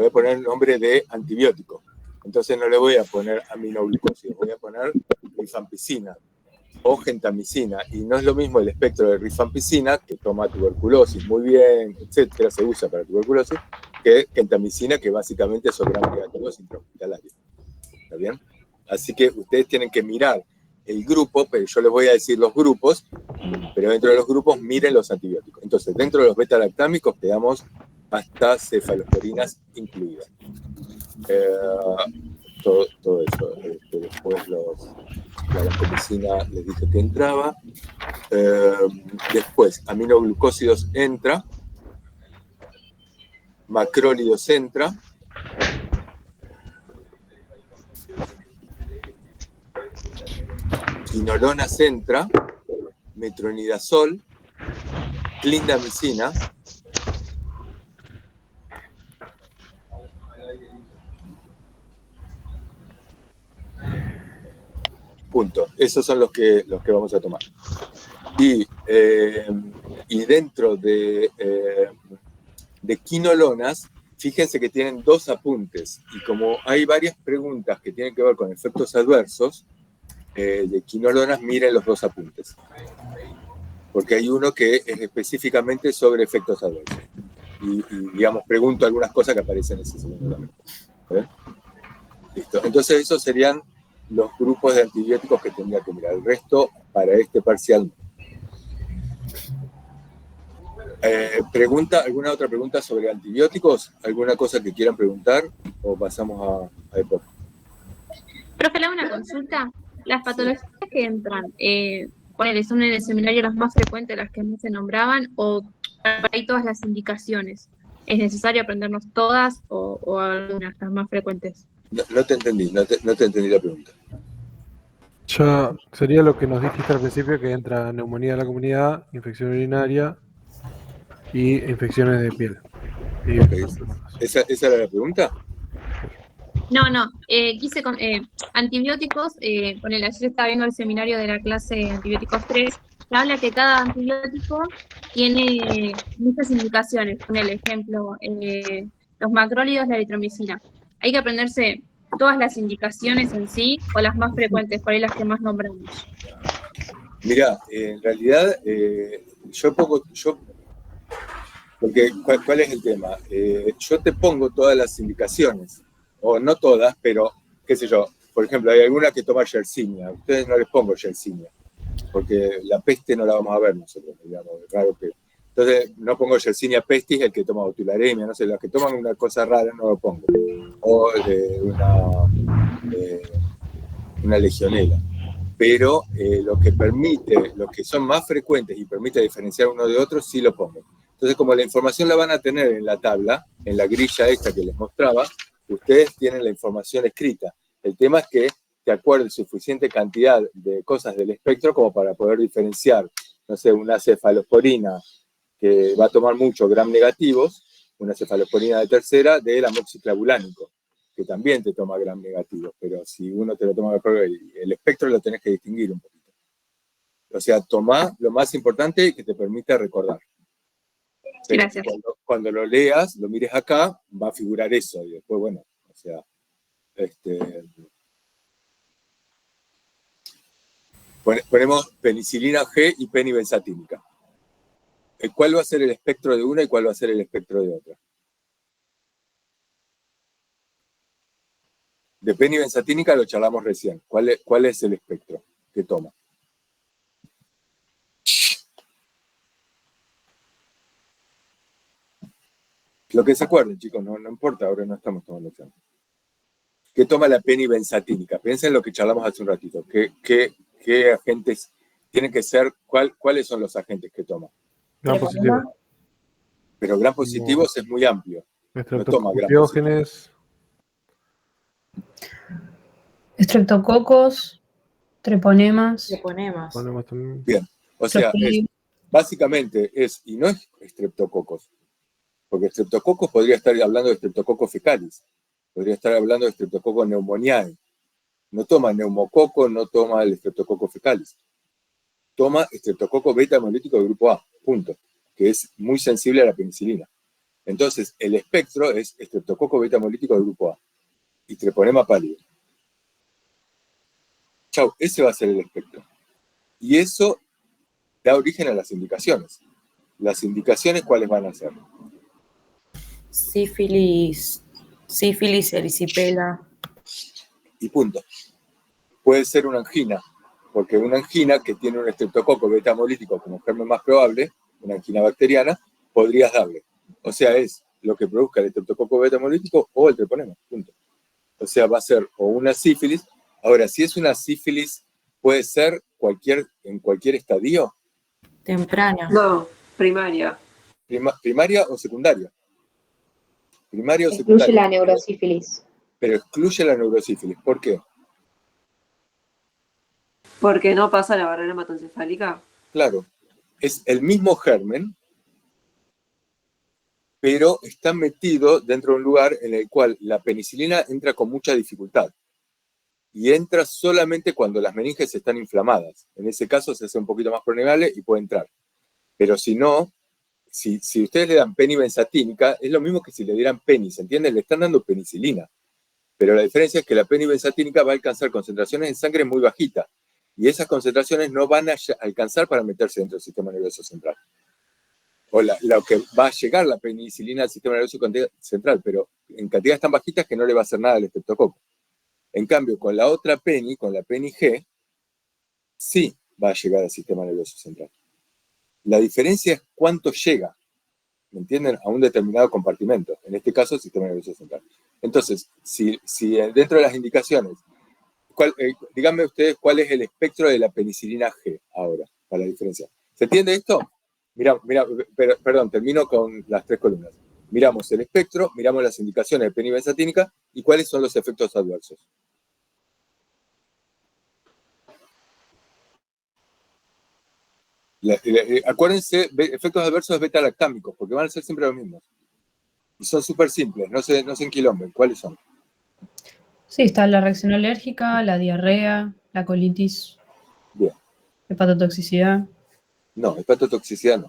voy a poner el nombre de antibiótico. Entonces no le voy a poner aminoglucósidos, voy a poner rifampicina o gentamicina. Y no es lo mismo el espectro de rifampicina, que toma tuberculosis muy bien, etcétera, se usa para tuberculosis, que gentamicina, que básicamente son gram negativos intrahospitalarios. ¿Está bien? Así que ustedes tienen que mirar el grupo, pero yo les voy a decir los grupos, pero dentro de los grupos miren los antibióticos. Entonces, dentro de los beta-lactámicos quedamos hasta cefalosporinas incluidas. Todo eso. Después la vancomicina les dije que entraba. Después, aminoglucósidos entra. Macrólidos entra. Quinolonas entra. Metronidazol. Clindamicina. Punto. Esos son los que vamos a tomar. Y dentro de quinolonas, fíjense que tienen 2 apuntes. Y como hay varias preguntas que tienen que ver con efectos adversos, de quinolonas, miren los 2 apuntes. Porque hay uno que es específicamente sobre efectos adversos. Y digamos, pregunto algunas cosas que aparecen en ese segundo también. Listo. Entonces, esos serían los grupos de antibióticos que tendría que mirar. El resto, para este parcial. ¿Alguna otra pregunta sobre antibióticos? ¿Alguna cosa que quieran preguntar? ¿O pasamos a deporte? Profe, le hago una consulta. Las patologías que entran, ponele, son en el seminario las más frecuentes, las que más se nombraban, o hay todas las indicaciones. ¿Es necesario aprendernos todas o algunas, las más frecuentes? No te entendí, no te entendí la pregunta. Ya sería lo que nos dijiste al principio, que entra neumonía de la comunidad, infección urinaria y infecciones de piel. Okay. ¿Esa era la pregunta? No, quise con antibióticos, ponele, ayer estaba viendo el seminario de la clase Antibióticos 3, que habla que cada antibiótico tiene muchas indicaciones. Ponele ejemplo, los macrólidos, la eritromicina. Hay que aprenderse todas las indicaciones en sí, o las más frecuentes, por ahí las que más nombramos. Mirá, en realidad, porque ¿cuál es el tema? Yo te pongo todas las indicaciones, o no todas, pero, qué sé yo, por ejemplo, hay alguna que toma Yersinia, a ustedes no les pongo Yersinia, porque la peste no la vamos a ver nosotros, digamos, es raro que... Entonces, no pongo Yersinia pestis, el que toma botularemia, no sé, los que toman una cosa rara no lo pongo, o una legionela. Pero lo que son más frecuentes y permite diferenciar uno de otro, sí lo pongo. Entonces, como la información la van a tener en la tabla, en la grilla esta que les mostraba, ustedes tienen la información escrita. El tema es que te acuerdes suficiente cantidad de cosas del espectro como para poder diferenciar, no sé, una cefalosporina que va a tomar mucho gram negativos, una cefalosporina de tercera, del amoxiclavulánico, que también te toma gram negativos, pero si uno te lo toma mejor, el espectro lo tenés que distinguir un poquito. O sea, tomá lo más importante que te permita recordar. Pero gracias. Cuando lo leas, lo mires acá, va a figurar eso, y después, bueno, o sea, ponemos penicilina G y penibenzatínica. ¿Cuál va a ser el espectro de una y cuál va a ser el espectro de otra? De penibenzatínica lo charlamos recién. ¿Cuál es el espectro que toma? Lo que se acuerden, chicos, no importa, ahora no estamos tomando examen. ¿Qué toma la penibenzatínica? Piensen en lo que charlamos hace un ratito. ¿Qué agentes tienen que ser? ¿Cuáles son los agentes que toma? Gran positivo. Pero gran positivos es muy amplio. No toma gran Diógenes. Estreptococos, treponemas. Bien, o sea, básicamente y no es estreptococos, porque estreptococos podría estar hablando de estreptococos fecalis, podría estar hablando de estreptococos pneumoniae. No toma neumococo, no toma el estreptococo fecalis. Toma estreptococo beta hemolítico de grupo A, punto, que es muy sensible a la penicilina. Entonces, el espectro es estreptococo beta hemolítico del grupo A y treponema pálido. Chau, ese va a ser el espectro. Y eso da origen a las indicaciones. Las indicaciones, ¿cuáles van a ser? Sífilis, erisipela. Y punto. Puede ser una angina, porque una angina que tiene un estreptococo beta hemolítico como germen más probable, una angina bacteriana, podrías darle. O sea, es lo que produzca el estreptococo beta hemolítico o el treponema, punto. O sea, va a ser o una sífilis. Ahora, si es una sífilis, puede ser en cualquier estadio. Temprana. No, primaria. Primaria o secundaria. Primaria o Excluye secundaria. la neurosífilis. Pero excluye la neurosífilis. ¿Por qué? Porque no pasa la barrera hematoencefálica. Claro, es el mismo germen, pero está metido dentro de un lugar en el cual la penicilina entra con mucha dificultad. Y entra solamente cuando las meninges están inflamadas. En ese caso se hace un poquito más permeable y puede entrar. Pero si no, si ustedes le dan penibenzatínica, es lo mismo que si le dieran penis, ¿entienden? Le están dando penicilina. Pero la diferencia es que la penibenzatínica va a alcanzar concentraciones en sangre muy bajitas. Y esas concentraciones no van a alcanzar para meterse dentro del sistema nervioso central. O lo que va a llegar la penicilina al sistema nervioso central, pero en cantidades tan bajitas que no le va a hacer nada al estreptococo. En cambio, con la otra peni, con la peni G, sí va a llegar al sistema nervioso central. La diferencia es cuánto llega, ¿me entienden? A un determinado compartimento, en este caso el sistema nervioso central. Entonces, si dentro de las indicaciones, díganme ustedes cuál es el espectro de la penicilina G ahora, para la diferencia. ¿Se entiende esto? Perdón, termino con las 3 columnas. Miramos el espectro, miramos las indicaciones de penibenzatínica y cuáles son los efectos adversos. Acuérdense, efectos adversos beta-lactámicos, porque van a ser siempre los mismos. Y son súper simples, no se enquilomben. ¿Cuáles son? Sí, está la reacción alérgica, la diarrea, la colitis. Bien. Hepatotoxicidad. No, hepatotoxicidad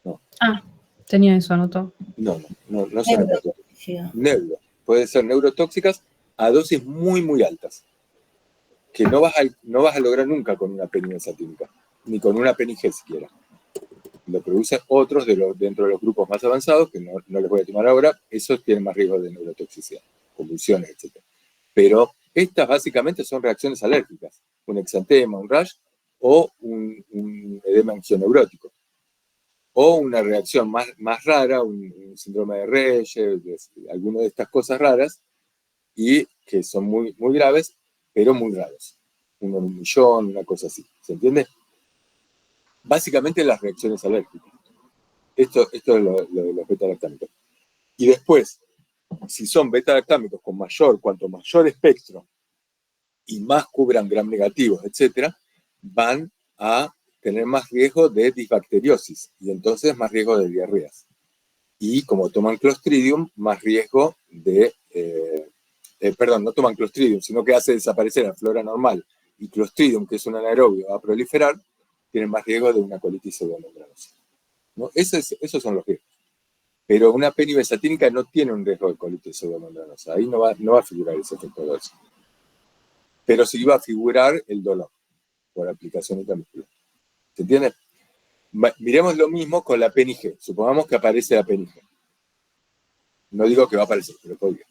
no. Ah, tenía eso anotado. No son hepatotoxicidad. Puede ser neurotóxicas a dosis muy, muy altas. Que no vas a lograr nunca con una penibenzatínica, ni con una peni G siquiera. Lo producen otros dentro de los grupos más avanzados, que no les voy a tomar ahora, esos tienen más riesgo de neurotoxicidad, convulsiones, etc. Pero estas básicamente son reacciones alérgicas, un exantema, un rash, o un edema angioneurótico, o una reacción más rara, un síndrome de Reyes, alguna de estas cosas raras, y que son muy, muy graves, pero muy raros. 1 en 1 millón, una cosa así. ¿Se entiende? Básicamente las reacciones alérgicas. Esto es lo de los beta-lactámicos. Y después, si son beta-lactámicos cuanto mayor espectro y más cubran gram negativos, etc., van a tener más riesgo de disbacteriosis y entonces más riesgo de diarreas. Y como toman Clostridium, más riesgo de... no toman Clostridium, sino que hace desaparecer la flora normal. Y Clostridium, que es un anaerobio, va a proliferar, tienen más riesgo de una colitis pseudomembranosa, ¿no? Esos son los riesgos. Pero una penibenzatínica no tiene un riesgo de colitis pseudomembranosa. Ahí no va a figurar ese efecto adverso. Pero sí va a figurar el dolor por aplicación intramuscular. ¿Se entiende? Miremos lo mismo con la peni G. Supongamos que aparece la peni G. No digo que va a aparecer, pero podría.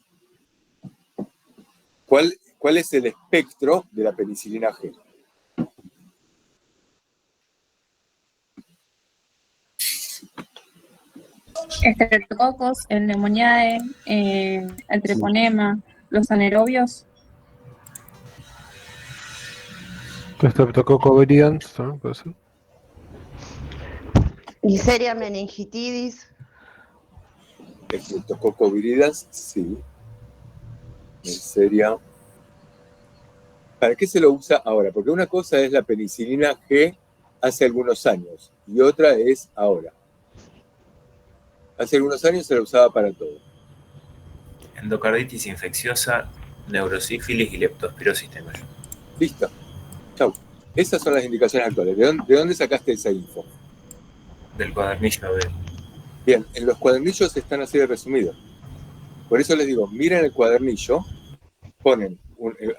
¿Cuál es el espectro de la penicilina G? Estreptococos, el Pneumoniae, el treponema, los anaerobios. Streptococcus viridans, ¿no? Puede ser. Neisseria meningitidis. Streptococcus viridans, sí. Neisseria. ¿Para qué se lo usa ahora? Porque una cosa es la penicilina G hace algunos años y otra es ahora. Hace algunos años se la usaba para todo. Endocarditis infecciosa, neurosífilis y leptospirosis tengo yo. Listo. Chau. Esas son las indicaciones actuales. ¿De dónde sacaste esa info? Del cuadernillo de Bien, en los cuadernillos están así de resumidos. Por eso les digo, miren el cuadernillo,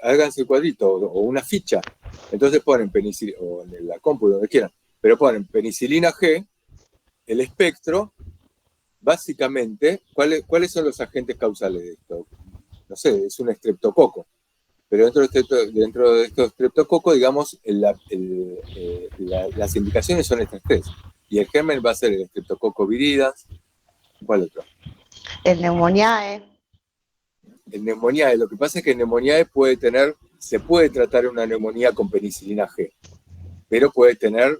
háganse el cuadrito o una ficha. Entonces ponen penicilina, o en la compu, donde quieran, pero ponen penicilina G, el espectro, básicamente, ¿cuáles son los agentes causales de esto? No sé, es un estreptococo. Pero dentro de estos estreptococos, digamos, las indicaciones son estas tres. Y el germen va a ser el estreptococo viridans. ¿Cuál otro? El Pneumoniae. El Pneumoniae. Lo que pasa es que el Pneumoniae se puede tratar una neumonía con penicilina G, pero puede tener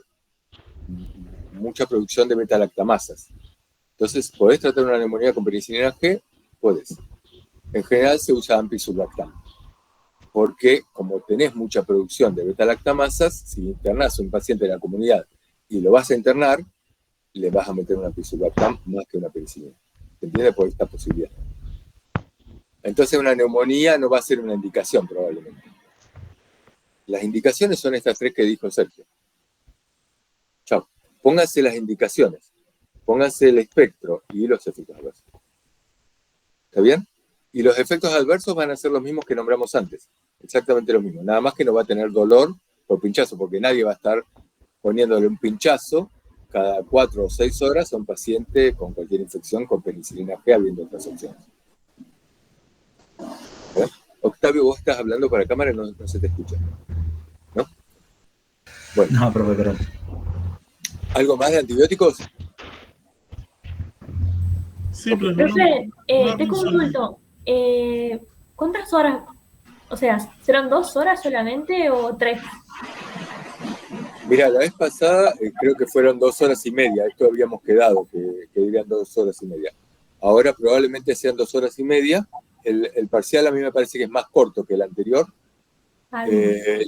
mucha producción de beta-lactamasas. Entonces, ¿podés tratar una neumonía con penicilina G? Podés. En general se usa ampicillactam, porque como tenés mucha producción de beta-lactamasas, si internás a un paciente de la comunidad y lo vas a internar, le vas a meter una ampicillactam más que una penicilina. ¿Se entiende? Por esta posibilidad. Entonces una neumonía no va a ser una indicación probablemente. Las indicaciones son estas tres que dijo Sergio. Chao. Pónganse las indicaciones, pónganse el espectro y los efectos adversos. ¿Está bien? Y los efectos adversos van a ser los mismos que nombramos antes. Exactamente lo mismo. Nada más que no va a tener dolor por pinchazo, porque nadie va a estar poniéndole un pinchazo cada 4 o 6 horas a un paciente con cualquier infección con penicilina G, habiendo otras opciones. ¿Eh? Octavio, vos estás hablando para cámara y no se te escucha. ¿No? Bueno. No, profe, perdón. ¿Algo más de antibióticos? Sí, Okay. profe, te consulto. ¿Cuántas horas? O sea, ¿serán 2 horas solamente o 3? Mira, la vez pasada creo que fueron 2 horas y media. Esto habíamos quedado, que dirían 2 horas y media. Ahora probablemente sean 2 horas y media. El parcial a mí me parece que es más corto que el anterior.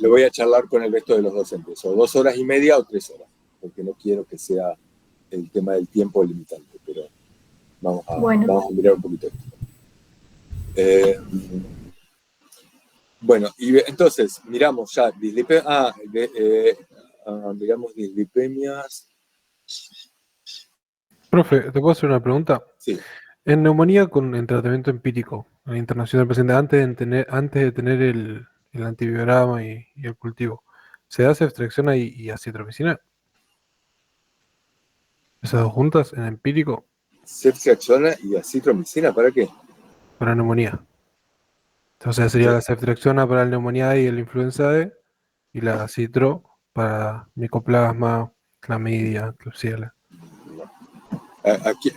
Lo voy a charlar con el resto de los docentes. O 2 horas y media o 3 horas. Porque no quiero que sea el tema del tiempo limitante. Pero vamos a mirar un poquito esto. Bueno, y entonces miramos ya miramos dislipemias. Profe, ¿te puedo hacer una pregunta? Sí. En neumonía en tratamiento empírico, en la internación del paciente, antes de tener el antibiograma y el cultivo, ¿se da ceftriaxona y acitromicina? ¿Esas dos juntas en empírico? Ceftriaxona y acitromicina, ¿para qué? Para neumonía. O sea, sería la ceftriaxona para la neumonía y el influenza A y la acitro para micoplasma, clamidia, klebsiella.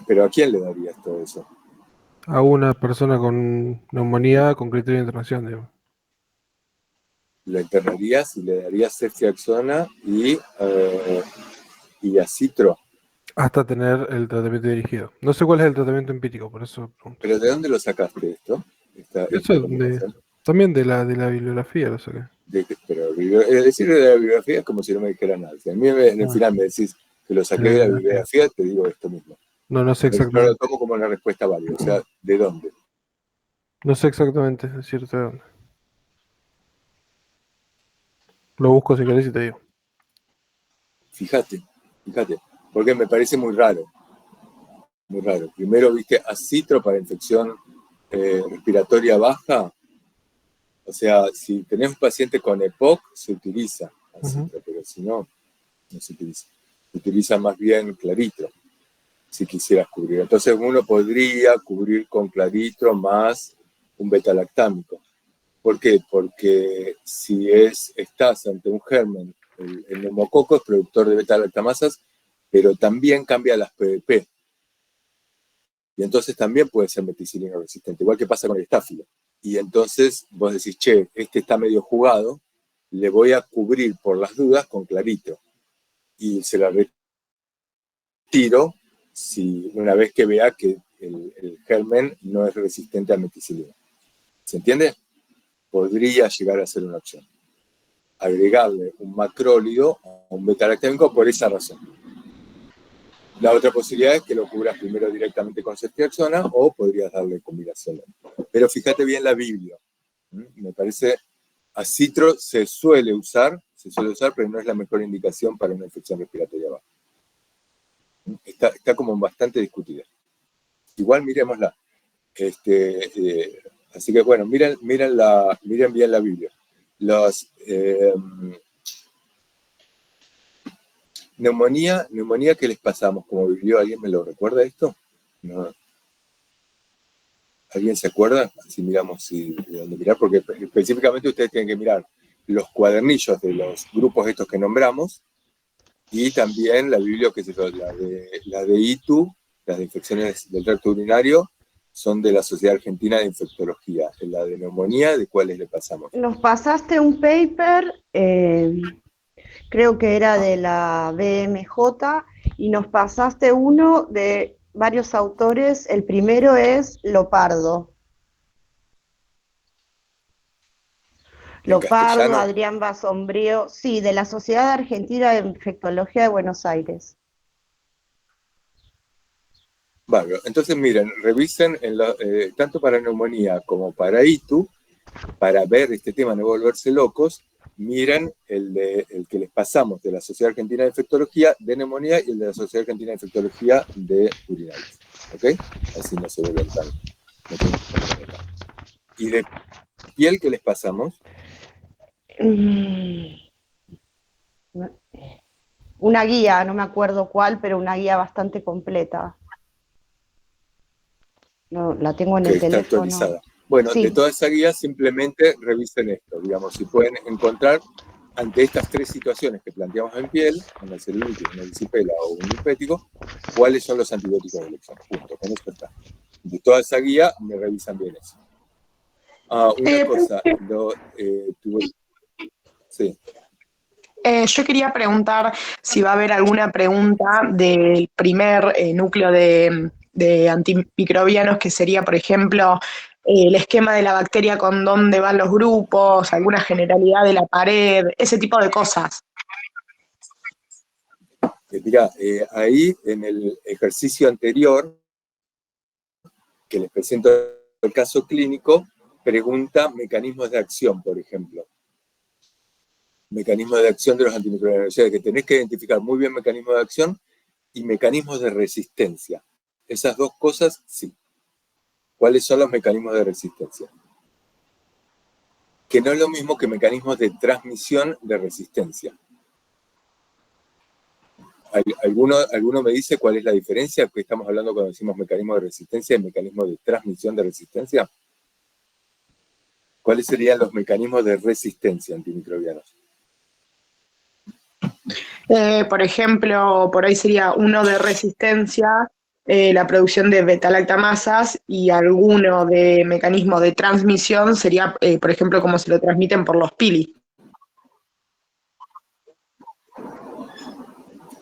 ¿Pero a quién le darías todo eso? A una persona con neumonía con criterio de internación, digamos. Lo internarías y le darías ceftriaxona y acitro. Hasta tener el tratamiento dirigido. No sé cuál es el tratamiento empírico, por eso pregunto. ¿Pero de dónde lo sacaste esto? También de la bibliografía lo saqué. Pero decir de la bibliografía es como si no me dijera nada. Si a mí en el final me decís que lo saqué de la bibliografía, te digo esto mismo. No sé exactamente. No lo tomo como una respuesta válida. O sea, ¿de dónde? No sé exactamente decirte de dónde. Lo busco si querés y te digo. Fíjate. Porque me parece muy raro. Muy raro. Primero viste acitro para infección respiratoria baja. O sea, si tenés un paciente con EPOC, se utiliza acitro, pero si no, no se utiliza. Se utiliza más bien claritro, si quisieras cubrir. Entonces uno podría cubrir con claritro más un beta-lactámico. ¿Por qué? Porque si estás ante un germen, el neumococo es productor de beta-lactamasas, pero también cambia las PDP. Y entonces también puede ser meticilina resistente, igual que pasa con el estáfilo. Y entonces vos decís, este está medio jugado, le voy a cubrir por las dudas con claritro. Y se la retiro una vez que vea que el germen no es resistente a meticilina. ¿Se entiende? Podría llegar a ser una opción. Agregarle un macrólido a un beta-lactámico por esa razón. La otra posibilidad es que lo cubras primero directamente con ceftriaxona o podrías darle combinación. Pero fíjate bien la Biblia. Me parece, acitro se suele usar, pero no es la mejor indicación para una infección respiratoria baja. Está como bastante discutida. Igual miremosla. Así que bueno, miren bien la Biblia. Neumonía que les pasamos como vivió, ¿alguien me lo recuerda esto? No. ¿Alguien se acuerda? Así miramos de dónde mirar, porque específicamente ustedes tienen que mirar los cuadernillos de los grupos estos que nombramos y también la Biblia, que es la de ITU, las de infecciones del tracto urinario, son de la Sociedad Argentina de Infectología. La de neumonía, ¿de cuáles le pasamos? Nos pasaste un paper, creo que era de la BMJ, y nos pasaste uno de varios autores. El primero es Lopardo. Lopardo, Adrián Basombrío, sí, de la Sociedad Argentina de Infectología de Buenos Aires. Vale, entonces miren, revisen tanto para neumonía como para ITU, para ver este tema, no volverse locos, miren el que les pasamos de la Sociedad Argentina de Infectología de neumonía y el de la Sociedad Argentina de Infectología de urinarios. ¿Ok? Así no se vuelven tan. Y de piel, ¿qué les pasamos? Una guía, no me acuerdo cuál, pero una guía bastante completa. No, la tengo en el teléfono. Está actualizada. Bueno, sí. De toda esa guía simplemente revisen esto, digamos, si pueden encontrar ante estas tres situaciones que planteamos en piel, en el celulitis, en el erisipela o un linfético, cuáles son los antibióticos de elección. Punto, con eso está. De toda esa guía me revisan bien eso. Una cosa, sí. Yo quería preguntar si va a haber alguna pregunta del primer núcleo de antimicrobianos, que sería, por ejemplo, el esquema de la bacteria con dónde van los grupos, alguna generalidad de la pared, ese tipo de cosas. Mirá, ahí en el ejercicio anterior, que les presento el caso clínico, pregunta mecanismos de acción, por ejemplo. Mecanismos de acción de los antimicrobianos. O sea, que tenés que identificar muy bien mecanismos de acción y mecanismos de resistencia. Esas dos cosas, sí. ¿Cuáles son los mecanismos de resistencia? Que no es lo mismo que mecanismos de transmisión de resistencia. ¿Alguno me dice cuál es la diferencia que estamos hablando cuando decimos mecanismo de resistencia y mecanismo de transmisión de resistencia? ¿Cuáles serían los mecanismos de resistencia antimicrobianos? Por ejemplo, por ahí sería uno de resistencia, la producción de beta-lactamasas, y alguno de mecanismo de transmisión sería, por ejemplo, cómo se lo transmiten por los pili.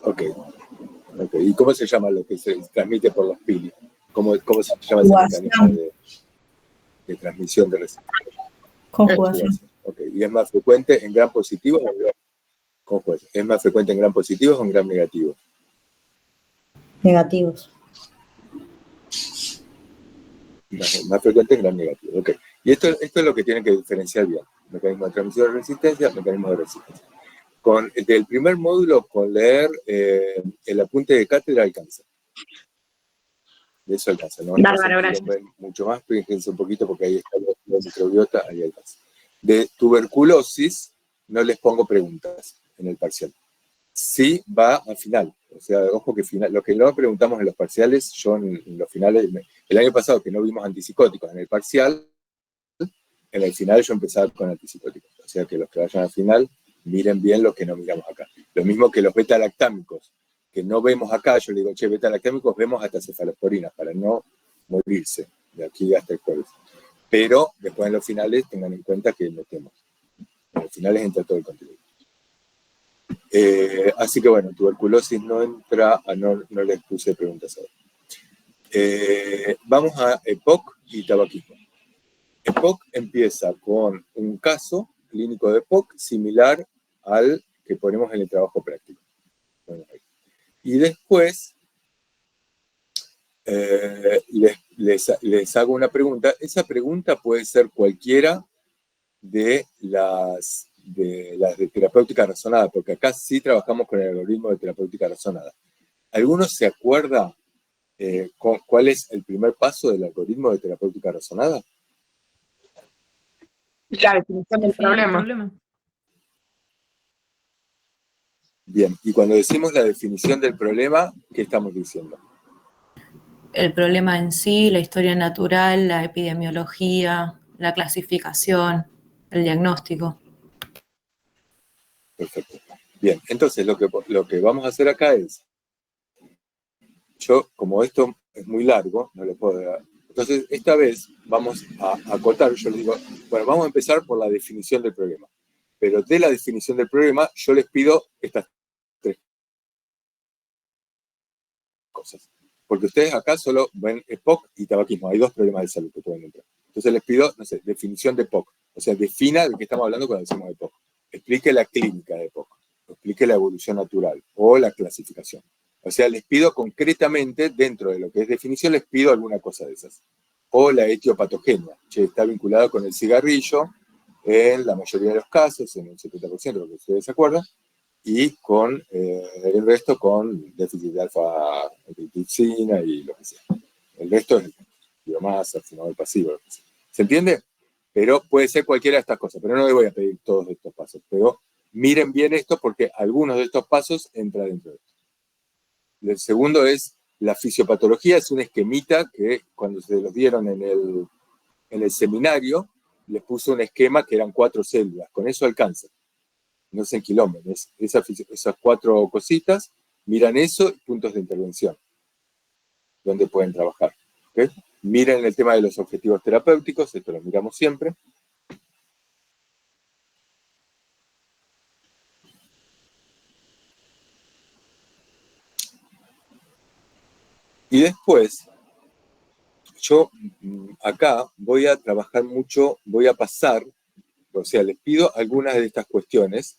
Ok. ¿Y cómo se llama lo que se transmite por los pili? ¿Cómo se llama ese mecanismo de transmisión de resistencia? Conjugación. Ok. ¿Y es más frecuente en gram positivos o en gram? ¿Es más frecuente en gram positivos o en gram negativos? Negativos. Más frecuente en gram negativo. Ok. Y esto es lo que tienen que diferenciar bien. Mecanismo de transmisión de resistencia, mecanismo de resistencia. Del primer módulo, con leer el apunte de cátedra alcanza. De eso alcanza. No Gracias. Mucho más, fíjense un poquito porque ahí está la microbiota, ahí alcanza. De tuberculosis, no les pongo preguntas en el parcial. Sí va al final. O sea, ojo que lo que no preguntamos en los parciales, yo en los finales, el año pasado que no vimos antipsicóticos en el parcial, en el final yo empezaba con antipsicóticos. O sea que los que vayan al final, miren bien lo que no miramos acá. Lo mismo que los beta-lactámicos, que no vemos acá, yo le digo, beta-lactámicos vemos hasta cefalosporinas, para no morirse de aquí hasta el jueves. Pero después en los finales tengan en cuenta que metemos. En los finales entra todo el contenido. Así que bueno, tuberculosis no entra, no les puse preguntas ahora. Vamos a EPOC y tabaquismo. EPOC empieza con un caso clínico de EPOC similar al que ponemos en el trabajo práctico. Bueno, y después les hago una pregunta. Esa pregunta puede ser cualquiera de las de terapéutica razonada, porque acá sí trabajamos con el algoritmo de terapéutica razonada. ¿Alguno se acuerda cuál es el primer paso del algoritmo de terapéutica razonada? La definición del Definir el problema. Bien, y cuando decimos la definición del problema, ¿qué estamos diciendo? El problema en sí, la historia natural, la epidemiología, la clasificación, el diagnóstico. Perfecto. Bien, entonces lo que vamos a hacer acá es, yo, como esto es muy largo, no le puedo dar. Entonces, esta vez vamos a acotar, yo les digo, bueno, vamos a empezar por la definición del problema. Pero de la definición del problema, yo les pido estas 3 cosas. Porque ustedes acá solo ven EPOC y tabaquismo. Hay 2 problemas de salud que pueden entrar. Entonces les pido, no sé, definición de EPOC. O sea, defina de qué estamos hablando cuando decimos EPOC. Explique la clínica de EPOC. Explique la evolución natural o la clasificación. O sea, les pido concretamente, dentro de lo que es definición, les pido alguna cosa de esas. O la etiopatogenia, que está vinculada con el cigarrillo en la mayoría de los casos, en un 70% de lo que ustedes se acuerdan, y con el resto con déficit de alfa-antitrypsina y lo que sea. El resto es biomasa, fumador pasivo, lo que sea. ¿Se entiende? Pero puede ser cualquiera de estas cosas, pero no les voy a pedir todos estos pasos. Pero miren bien esto porque algunos de estos pasos entran dentro de esto. El segundo es la fisiopatología, es un esquemita que cuando se los dieron en el seminario, les puso un esquema que eran 4 células, con eso alcanza. No se enquilomen, esas 4 cositas, miran eso y puntos de intervención, donde pueden trabajar. ¿Okay? Miren el tema de los objetivos terapéuticos, esto lo miramos siempre. Y después, yo acá voy a trabajar mucho, voy a pasar, o sea, les pido algunas de estas cuestiones.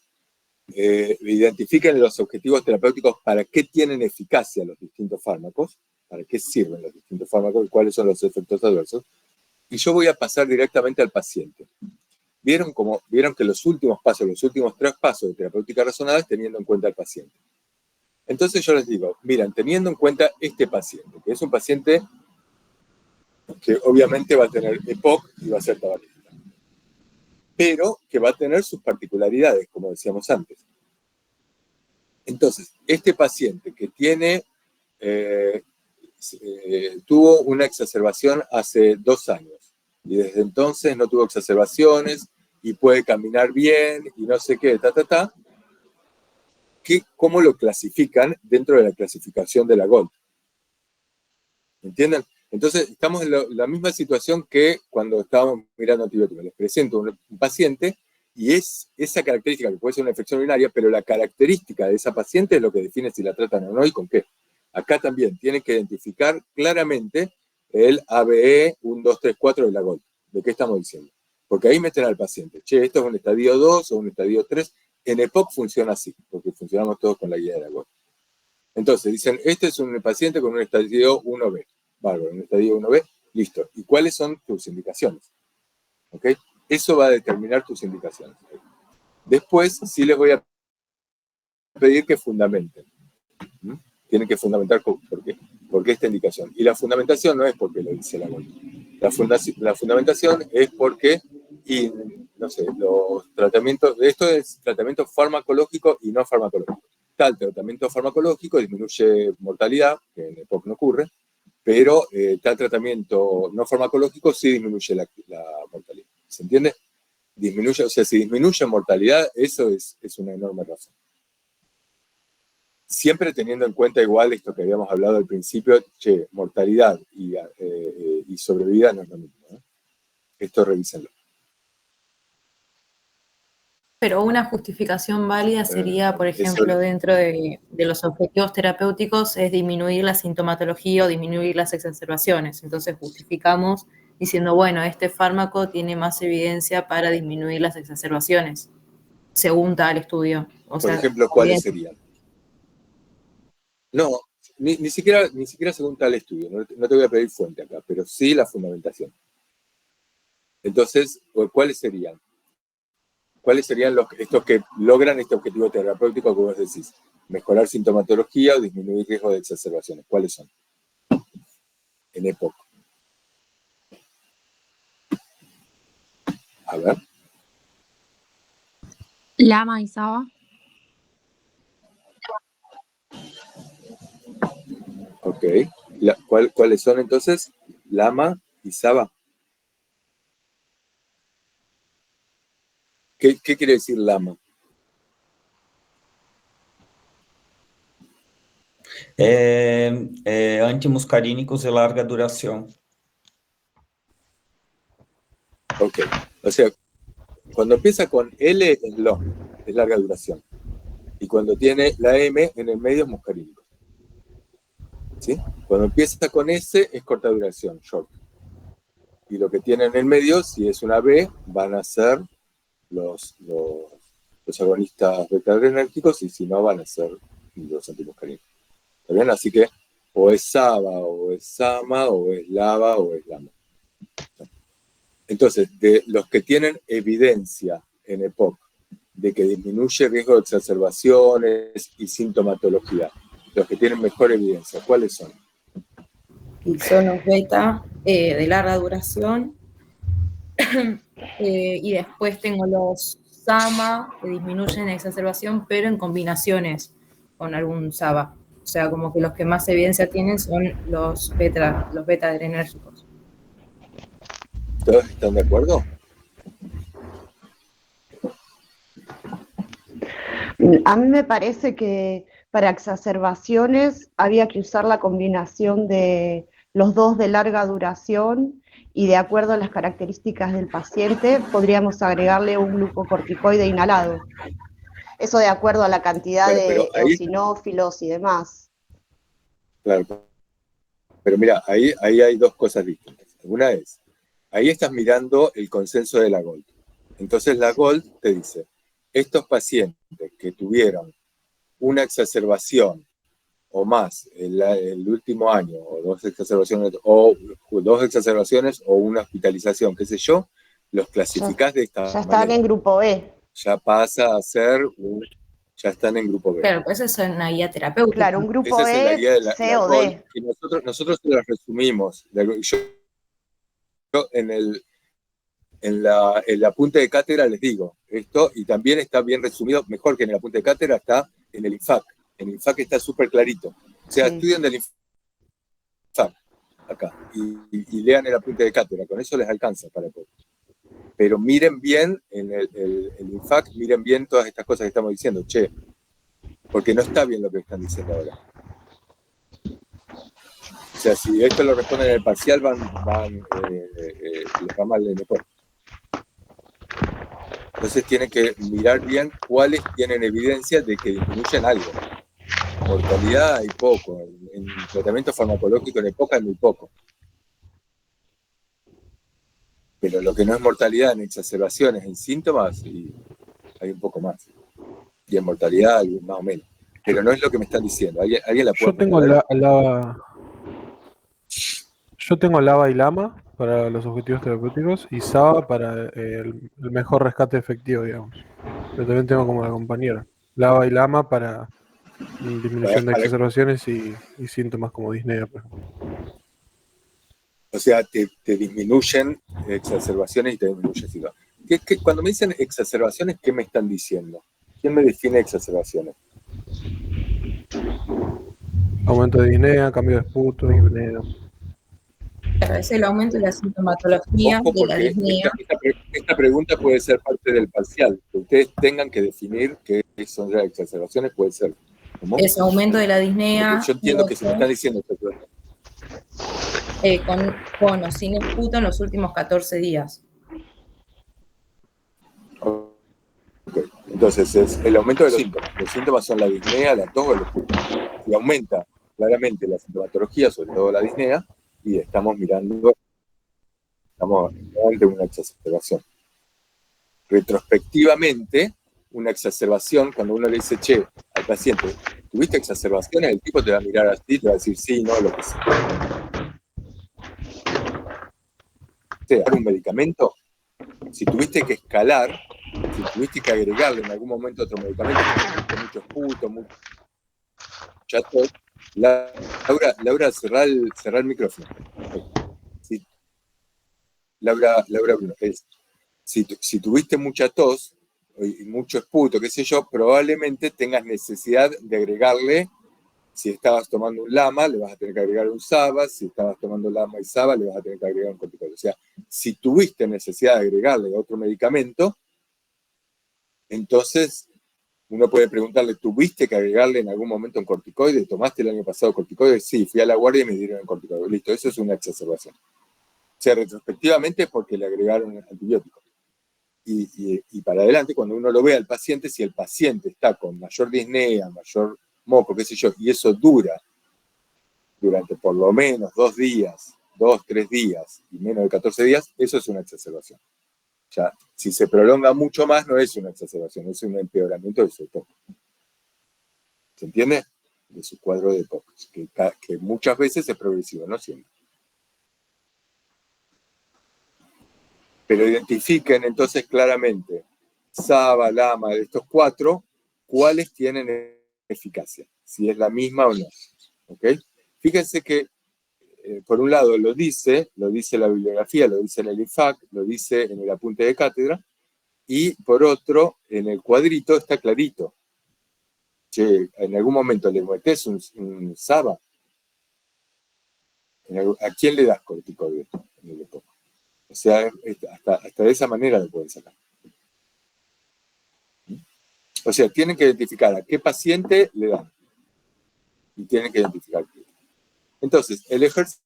Identifiquen los objetivos terapéuticos, para qué tienen eficacia los distintos fármacos, para qué sirven los distintos fármacos y cuáles son los efectos adversos. Y yo voy a pasar directamente al paciente. ¿Vieron que los últimos 3 pasos de terapéutica razonada es teniendo en cuenta al paciente? Entonces yo les digo, miren, teniendo en cuenta este paciente, que es un paciente que obviamente va a tener EPOC y va a ser tabaquista, pero que va a tener sus particularidades, como decíamos antes. Entonces, este paciente que tuvo una exacerbación hace 2 años, y desde entonces no tuvo exacerbaciones, y puede caminar bien, y no sé qué, ¿cómo lo clasifican dentro de la clasificación de la GOLD? ¿Entienden? Entonces, estamos en la misma situación que cuando estábamos mirando antibióticos. Les presento un paciente y es esa característica, que puede ser una infección urinaria, pero la característica de esa paciente es lo que define si la tratan o no y con qué. Acá también tienen que identificar claramente el ABE 1, 2, 3, 4 de la GOLD. ¿De qué estamos diciendo? Porque ahí meten al paciente. Che, esto es un estadio 2 o un estadio 3. En EPOC funciona así, porque funcionamos todos con la guía de la GOLD. Entonces, dicen, este es un paciente con un estadio 1B. Bárbaro, un estadio 1B, listo. ¿Y cuáles son tus indicaciones? ¿Ok? Eso va a determinar tus indicaciones. Después, sí les voy a pedir que fundamenten. Tienen que fundamentar por qué esta indicación. Y la fundamentación no es porque lo dice la GOLD. La fundamentación es porque, y no sé, los tratamientos, esto es tratamiento farmacológico y no farmacológico. Tal tratamiento farmacológico disminuye mortalidad, que en EPOC no ocurre, pero tal tratamiento no farmacológico sí disminuye la mortalidad. ¿Se entiende? Disminuye, o sea, si disminuye mortalidad, eso es una enorme razón. Siempre teniendo en cuenta igual esto que habíamos hablado al principio, che, mortalidad y sobrevida no es lo mismo, ¿eh? Esto revísenlo. Pero una justificación válida sería, por ejemplo, dentro de los objetivos terapéuticos, es disminuir la sintomatología o disminuir las exacerbaciones. Entonces justificamos diciendo, bueno, este fármaco tiene más evidencia para disminuir las exacerbaciones, según tal estudio. Por ejemplo, ¿cuáles serían? No, ni siquiera según tal estudio, no te voy a pedir fuente acá, pero sí la fundamentación. Entonces, ¿cuáles serían? ¿Cuáles serían estos que logran este objetivo terapéutico que vos decís? mejorar sintomatología o disminuir riesgo de exacerbaciones. ¿Cuáles son? En EPOC. A ver. Lama y Saba. Ok. ¿Cuáles son entonces? Lama y Saba. ¿Qué quiere decir Lama? Antimuscarínicos de larga duración. Ok. O sea, cuando empieza con L es long, es larga duración. Y cuando tiene la M en el medio es muscarínico. ¿Sí? Cuando empieza con S es corta duración, short. Y lo que tiene en el medio, si es una B, van a ser los agonistas beta-adrenérgicos, y si no, van a ser los antimuscarínicos. ¿Está bien? Así que o es Saba, o es Sama, o es Lava, o es Lama. Entonces, de los que tienen evidencia en EPOC de que disminuye el riesgo de exacerbaciones y sintomatología, los que tienen mejor evidencia, ¿cuáles son? Y son los beta de larga duración. Y después tengo los SAMA, que disminuyen la exacerbación, pero en combinaciones con algún SABA. O sea, como que los que más evidencia tienen son los beta-adrenérgicos. ¿Todos están de acuerdo? A mí me parece que para exacerbaciones había que usar la combinación de los dos de larga duración, y de acuerdo a las características del paciente podríamos agregarle un glucocorticoide inhalado. Eso de acuerdo a la cantidad de eosinófilos y demás. Claro. Pero mira, ahí hay dos cosas distintas. Una es, ahí estás mirando el consenso de la GOLD. Entonces la GOLD te dice, estos pacientes que tuvieron una exacerbación o más el último año, o dos exacerbaciones o una hospitalización, qué sé yo, los clasificás de esta manera. Ya están en grupo B. Ya pasa a ser ya están en grupo B. Claro, pues esa es una guía terapéutica. Claro, un grupo Esa es la guía de la C o GOLD, D. y nosotros se la resumimos. Yo en el apunte de cátedra les digo esto, y también está bien resumido, mejor que en el apunte de cátedra, está en el INFAC. En el INFAC está súper clarito. O sea, estudian del INFAC acá y lean el apunte de cátedra, con eso les alcanza para poder. Pero miren bien en el INFAC, miren bien todas estas cosas que estamos diciendo, porque no está bien lo que están diciendo ahora. O sea, si esto lo responden en el parcial, les va mal en el EPOC. Entonces tienen que mirar bien cuáles tienen evidencia de que disminuyen algo. Mortalidad hay poco, en tratamiento farmacológico en EPOC hay muy poco. Pero lo que no es mortalidad en exacerbaciones, en síntomas, hay un poco más. Y en mortalidad más o menos. Pero no es lo que me están diciendo. ¿Alguien la puede Yo tengo Lava y Lama para los objetivos terapéuticos y Saba para el mejor rescate efectivo, digamos. Pero también tengo como la compañera. Lava y Lama para disminución de exacerbaciones y síntomas como disnea, por ejemplo. O sea, te disminuyen exacerbaciones y te disminuyen síntomas. Cuando me dicen exacerbaciones, ¿qué me están diciendo? ¿Quién me define exacerbaciones? Aumento de disnea, cambio de esputo, disnea. Es el aumento de la sintomatología de la disnea. Esta pregunta puede ser parte del parcial. Que ustedes tengan que definir qué son las exacerbaciones, puede ser. ¿Cómo? Es aumento de la disnea. Porque yo entiendo que se me están diciendo con o sin esputo en los últimos 14 días. Okay. Entonces, es el aumento de los síntomas. Los síntomas son la disnea, la tos o el esputo. Y aumenta claramente la sintomatología, sobre todo la disnea, y estamos ante una exacerbación. Retrospectivamente, una exacerbación, cuando uno le dice, al paciente, ¿tuviste exacerbaciones? El tipo te va a mirar así, te va a decir sí, no, lo que sea. Un medicamento, si tuviste que escalar, si tuviste que agregarle en algún momento otro medicamento, mucho esputo, mucha tos, Laura, cerrá el micrófono. Sí. Laura Bruno, si tuviste mucha tos y mucho esputo, qué sé yo, probablemente tengas necesidad de agregarle. Si estabas tomando un LAMA, le vas a tener que agregar un SABA. Si estabas tomando LAMA y SABA, le vas a tener que agregar un corticoide. O sea, si tuviste necesidad de agregarle otro medicamento, entonces uno puede preguntarle, ¿tuviste que agregarle en algún momento un corticoide? ¿Tomaste el año pasado corticoide? Sí, fui a la guardia y me dieron el corticoide. Listo, eso es una exacerbación. O sea, retrospectivamente es porque le agregaron antibiótico. Y para adelante, cuando uno lo ve al paciente, si el paciente está con mayor disnea, mayor moco, qué sé yo, y eso dura durante por lo menos 2 días, 2, 3 días y menos de 14 días, eso es una exacerbación. Ya, si se prolonga mucho más, no es una exacerbación, es un empeoramiento de su EPOC. ¿Se entiende? De su cuadro de EPOC, que muchas veces es progresivo, no siempre. Pero identifiquen entonces claramente, SABA, LAMA, de estos 4, cuáles tienen eficacia, si es la misma o no. ¿Ok? Fíjense que, por un lado, lo dice la bibliografía, lo dice en el INFAC, lo dice en el apunte de cátedra, y por otro, en el cuadrito está clarito. Che, en algún momento le metes un SABA. ¿A quién le das corticoide en el EPOC? O sea, hasta de esa manera lo pueden sacar. O sea, tienen que identificar a qué paciente le dan. Y tienen que identificar qué. Entonces, el ejercicio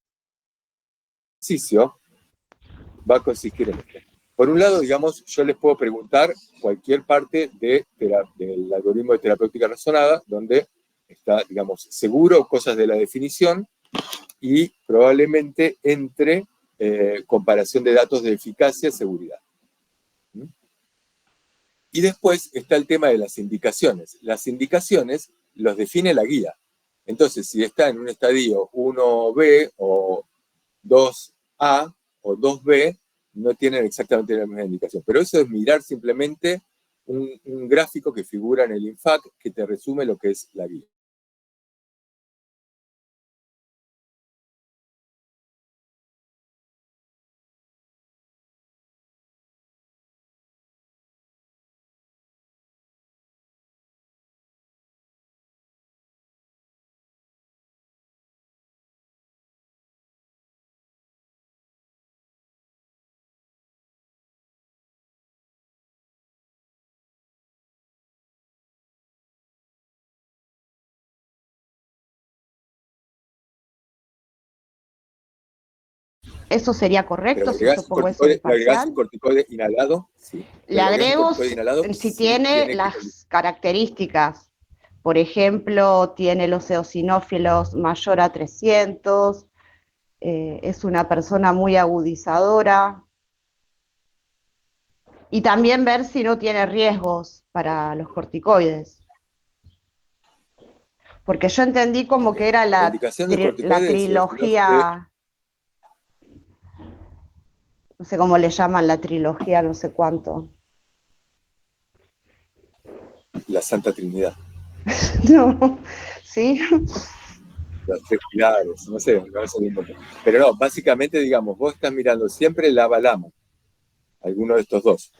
va a consistir en esto. Por un lado, digamos, yo les puedo preguntar cualquier parte del algoritmo de terapéutica razonada, donde está, digamos, seguro cosas de la definición y probablemente entre comparación de datos de eficacia y seguridad. Y después está el tema de las indicaciones. Las indicaciones los define la guía. Entonces, si está en un estadio 1B o 2A o 2B, no tienen exactamente la misma indicación. Pero eso es mirar simplemente un gráfico que figura en el INFAC que te resume lo que es la guía. ¿Eso sería correcto si yo pongo eso en ¿Le agregás un parcial? corticoide inhalado? Sí. Le agrego inhalado, si sí, tiene las características. Por ejemplo, tiene los eosinófilos mayor a 300, es una persona muy agudizadora. Y también ver si no tiene riesgos para los corticoides. Porque yo entendí como que era la trilogía, no sé cómo le llaman, la trilogía no sé cuánto. La Santa Trinidad. No, ¿sí? Los 3 pilares, no sé, pero no, básicamente, digamos, vos estás mirando siempre LAMA, alguno de estos dos.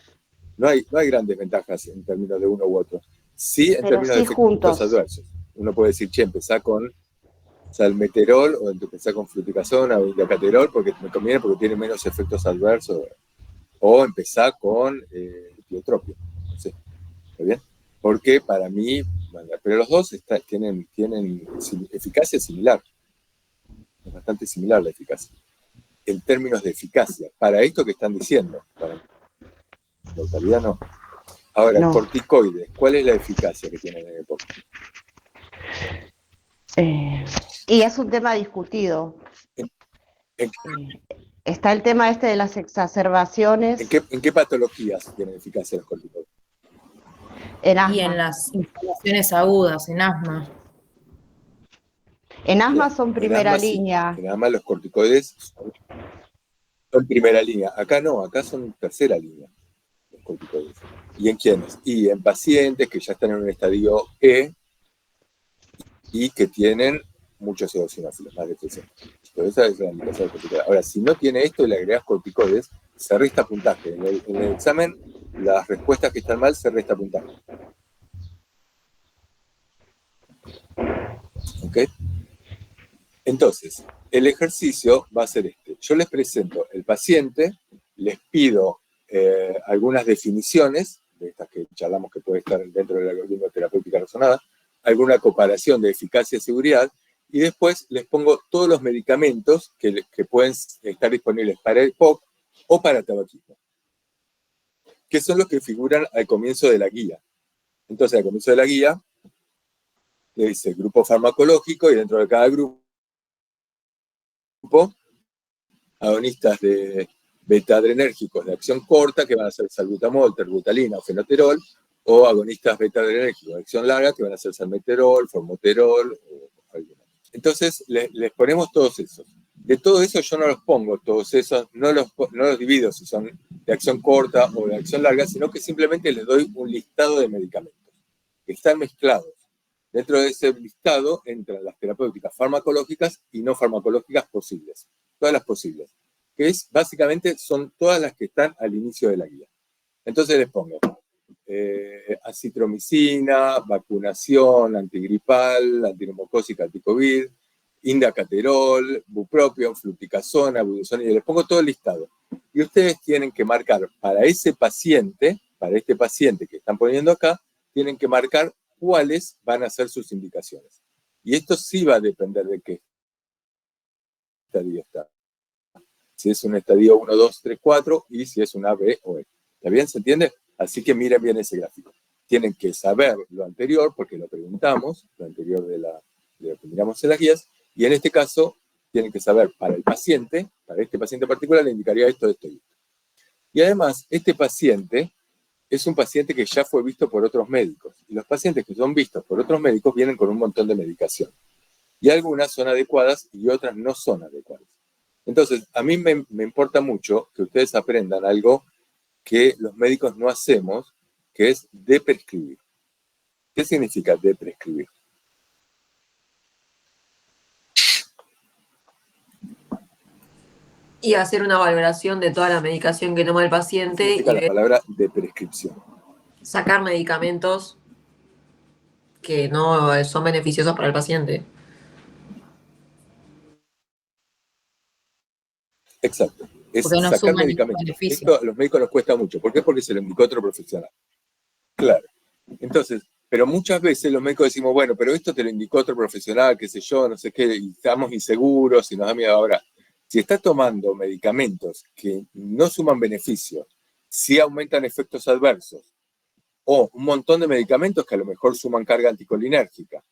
No hay grandes ventajas en términos de uno u otro. Sí, en pero términos sí de efectos juntos. adversos. Uno puede decir, che, empezá con salmeterol o empezá con fluticasona o indacaterol porque me conviene porque tiene menos efectos adversos. O empezá con etiotropio. No sé, ¿está bien? Porque para mí, pero los dos tienen eficacia similar. Es bastante similar la eficacia. En términos de eficacia, para esto que están diciendo, para la totalidad no. Ahora, no. Corticoides, ¿cuál es la eficacia que tienen en el EPOC? Y es un tema discutido. Está el tema este de las exacerbaciones. ¿En qué patologías tienen eficacia los corticoides? En asma. Y en las inflamaciones agudas, en asma. En asma son primera línea. En asma los corticoides son primera línea. Acá no, acá son tercera línea los corticoides. ¿Y en quiénes? Y en pacientes que ya están en un estadio E y que tienen muchos eosinófilos, más de 300. Pero esa es la indicación particular. Ahora, si no tiene esto y le agregas corticoides, se resta puntaje. En el examen, las respuestas que están mal se resta puntaje. ¿Ok? Entonces, el ejercicio va a ser este. Yo les presento el paciente, les pido algunas definiciones, de estas que charlamos que puede estar dentro del algoritmo de terapéutica razonada, alguna comparación de eficacia y seguridad, y después les pongo todos los medicamentos que pueden estar disponibles para el POC o para tabaquismo, que son los que figuran al comienzo de la guía. Entonces, al comienzo de la guía, le dice grupo farmacológico, y dentro de cada grupo, agonistas de beta-adrenérgicos de acción corta, que van a ser salbutamol, terbutalina o fenoterol, o agonistas beta-adrenérgicos de acción larga, que van a ser salmeterol, formoterol, o alguna. Entonces, les ponemos todos esos. De todo eso yo no los pongo, todos esos, no los divido si son de acción corta o de acción larga, sino que simplemente les doy un listado de medicamentos que están mezclados. Dentro de ese listado entran las terapéuticas farmacológicas y no farmacológicas posibles, todas las posibles, que es básicamente son todas las que están al inicio de la guía. Entonces les pongo acitromicina, vacunación, antigripal, antineumocócica, anticovid, indacaterol, bupropion, fluticasona, budesonida, y les pongo todo el listado. Y ustedes tienen que marcar para ese paciente, para este paciente que están poniendo acá, tienen que marcar cuáles van a ser sus indicaciones. Y esto sí va a depender de qué estadio está. Si es un estadio 1, 2, 3, 4 y si es una B o E. ¿Está bien? ¿Se entiende? Así que miren bien ese gráfico. Tienen que saber lo anterior, porque lo preguntamos, lo anterior de lo que miramos en las guías, y en este caso tienen que saber para el paciente, para este paciente particular, le indicaría esto, esto y esto. Y además, este paciente es un paciente que ya fue visto por otros médicos. Y los pacientes que son vistos por otros médicos vienen con un montón de medicación. Y algunas son adecuadas y otras no son adecuadas. Entonces, a mí me importa mucho que ustedes aprendan algo que los médicos no hacemos, que es de prescribir. ¿Qué significa de prescribir? Y hacer una valoración de toda la medicación que toma el paciente y La palabra de prescripción. Sacar medicamentos que no son beneficiosos para el paciente. Exacto. Es Porque no sacar suman medicamentos. beneficio. Esto a los médicos nos cuesta mucho. ¿Por qué? Porque se lo indicó otro profesional. Claro. Entonces, pero muchas veces los médicos decimos, bueno, pero esto te lo indicó otro profesional, qué sé yo, no sé qué, y estamos inseguros y nos da miedo. Ahora, si estás tomando medicamentos que no suman beneficios, sí aumentan efectos adversos, o un montón de medicamentos que a lo mejor suman carga anticolinérgica,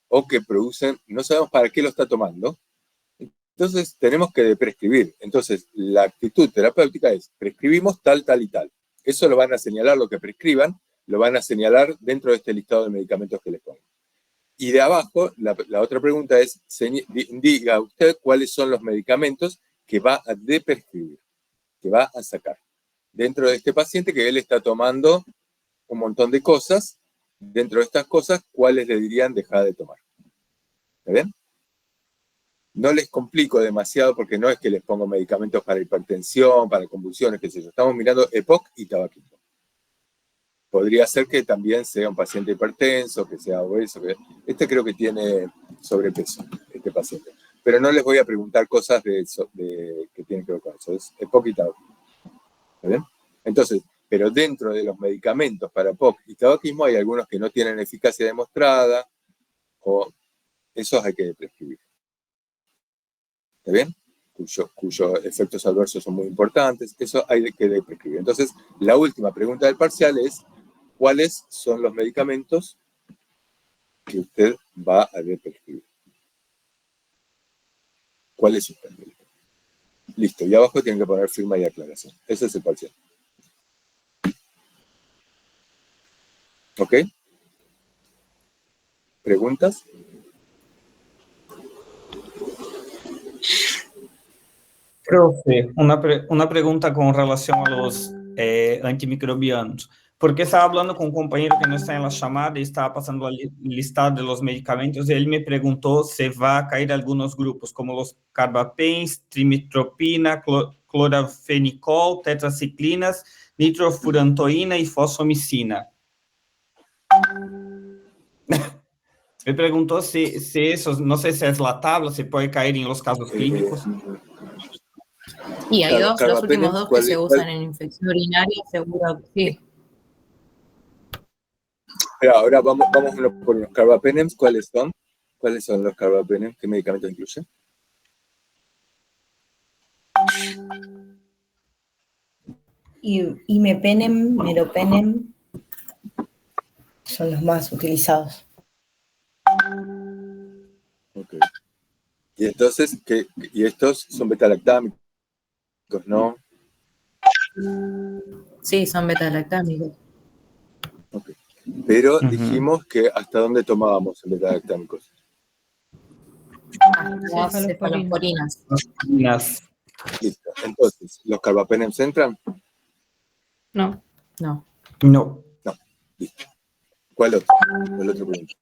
o que producen, no sabemos para qué lo está tomando, entonces tenemos que prescribir. Entonces, la actitud terapéutica es, prescribimos tal, tal y tal. Eso lo van a señalar, lo que prescriban, lo van a señalar dentro de este listado de medicamentos que les pongo. Y de abajo, la otra pregunta es, diga usted cuáles son los medicamentos que va a deprescribir, que va a sacar. Dentro de este paciente que él está tomando un montón de cosas, dentro de estas cosas, ¿cuáles le dirían dejar de tomar? ¿Está bien? No les complico demasiado porque no es que les pongo medicamentos para hipertensión, para convulsiones, qué sé yo. Estamos mirando EPOC y tabaquismo. Podría ser que también sea un paciente hipertenso, que sea obeso. Este creo que tiene sobrepeso, este paciente. Pero no les voy a preguntar cosas que tienen que ver con eso. Es EPOC y tabaquismo. ¿Está bien? Entonces, pero dentro de los medicamentos para EPOC y tabaquismo hay algunos que no tienen eficacia demostrada, o esos hay que prescribir. ¿Está bien? Cuyos efectos adversos son muy importantes. Eso hay que prescribir. Entonces, la última pregunta del parcial es, ¿cuáles son los medicamentos que usted va a prescribir? ¿Cuál es su medicamento? Listo. Y abajo tienen que poner firma y aclaración. Ese es el parcial. ¿Ok? ¿Preguntas? Profe, una pregunta con relación a los antimicrobianos. Porque estaba hablando con un compañero que no está en la llamada y estaba pasando la lista de los medicamentos y él me preguntó si va a caer algunos grupos, como los carbapens, trimetropina, clorafenicol, tetraciclinas, nitrofurantoína y fosfomicina. Me preguntó si eso, no sé si es la tabla, si puede caer en los casos clínicos. Y hay dos, los últimos carbapenems, dos que se usan en infección urinaria, seguro que sí. Pero ahora vamos por los carbapenems. ¿Cuáles son? ¿Cuáles son los carbapenems? ¿Qué medicamentos incluyen? Imepenem, meropenem son los más utilizados. Okay. Y entonces, y estos son betalactámicos, ¿no? Sí, son beta-lactámicos. Okay. Pero dijimos que hasta dónde tomábamos en betalactámicos. Las cefaloporinas. Listo. Entonces, ¿los carbapenems entran? No. No. No. No. Listo. ¿Cuál otro? ¿Cuál otro pregunta?